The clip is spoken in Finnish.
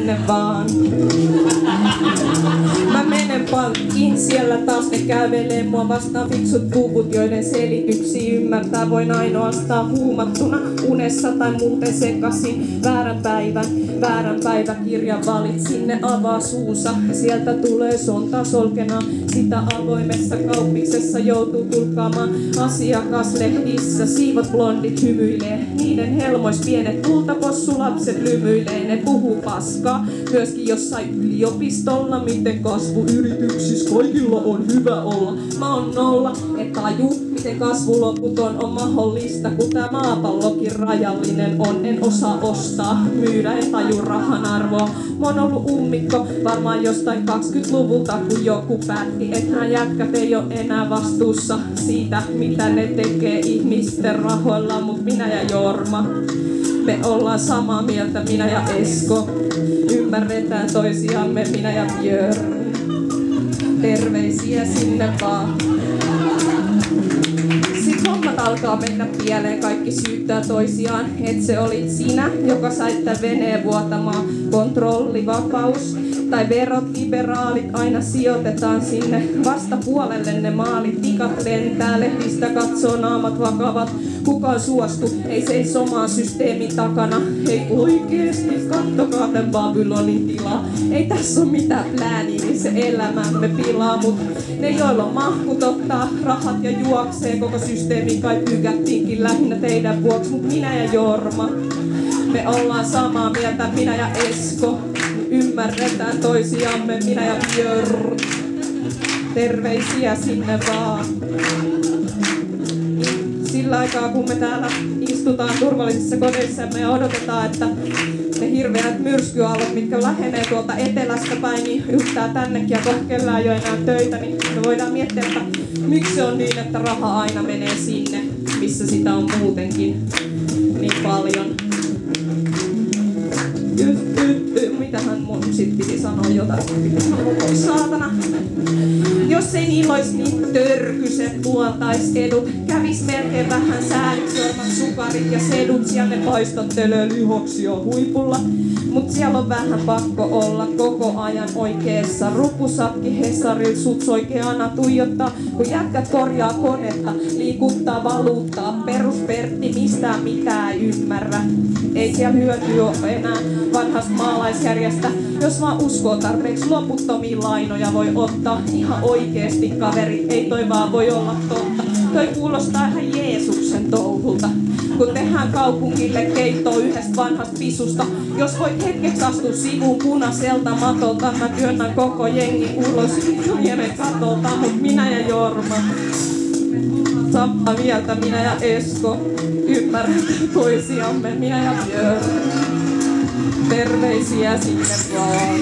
sinne vaan. Mä menen pankkiin, siellä taas ne kävelee mua vastaan fiksut puvut, joiden selityksiä ymmärtää voin ainoastaan huumattuna unessa tai muuten sekasin. Väärän päiväkirjan valitsin, ne avaa suusa. Sieltä tulee sonta solkena, sitä avoimessa kauppiksessa joutuu tulkkaamaan. Asiakaslehdissä siivot blondit hymyilee, niiden helmois pienet kultapossulapset lymyilee. Ne puhuu paskaa, myöskin jossain yliopistolla, miten kasvuyrityksissä kaikilla on hyvä olla. Mä oon nolla, et taju, miten kasvuloputon on mahdollista, kun tää maapallokin rajallinen on. En osaa ostaa, myydä, en taju rahan arvoa. Mä oon ollut ummikko varmaan jostain 20-luvulta, kun joku päätti, että nämä jätkät ei oo enää vastuussa siitä, mitä ne tekee ihmisten rahoilla. Mut minä ja Jorma, me ollaan samaa mieltä, minä ja Esko. Ymmärretään toisiamme, minä ja Björn. Terveisiä sinne vaan. Sitten hommat alkaa mennä pieleen, kaikki syyttää toisiaan. Et se olit sinä, joka sait tän veneen vuotamaan. Kontrollivapaus tai verot liberaalit aina sijoitetaan sinne vastapuolelle ne maalit. Tikat lentää, lehdistä katsoo naamat vakavat. Kukaan suostu, ei seisomaan systeemin takana. Ei oikeesti, kattokaa tän Babylonin tilaa. Ei tässä oo mitään plääniä, niin se elämämme pilaa. Mut ne joilla on mahkut ottaa rahat ja juoksee, koko systeemi kai tykättiinkin lähinnä teidän vuoksi. Mut minä ja Jorma, me ollaan samaa mieltä, minä ja Esko. Ymmärretään toisiamme, minä ja Björn. Terveisiä sinne vaan. Sillä aikaa kun me täällä istutaan turvallisissa kodeissamme ja odotetaan, että ne hirveät myrskyallot, mitkä lähenee tuolta etelästä päin, niin yhtää tännekin ja kohta kellään ei ole enää töitä, niin me voidaan miettiä, että miksi se on niin, että raha aina menee sinne, missä sitä on muutenkin niin paljon. Mitähän mun sit piti sanoa jotain? Saatana. Jos ei niillä ois niin törkyset luontaisedut, kävis melkein vähän sääliksi Jorman sukarit ja sedut. Siellä ne paistattelee lihoksia huipulla. Mut siellä on vähän pakko olla koko ajan oikeessa. Rupusakki Hesaril sut oikeana tuijottaa, kun jätkät korjaa konetta, liikuttaa valuuttaa. Peruspertti mistään mitään ei ymmärrä. Ei siellä hyötyä ole enää vanhasta maalaisjärjestä. Jos vaan uskoo tarpeeksi, loputtomia lainoja voi ottaa. Ihan oikeesti kaverit, ei toi vaan voi olla totta. Toi kuulostaa ihan Jeesuksen touhulta. Kun tehdään kaupungille keittoa yhdestä vanhasta pisusta. Jos voit hetkeksi astua sivuun punaiselta matolta, mä työnnän koko jengi ulos niemen katolta. Mut minä ja Jorma, samaa mieltä, minä ja Esko. Ymmärretään toisiamme, minä ja Björn. Terveisiä sinne vaan.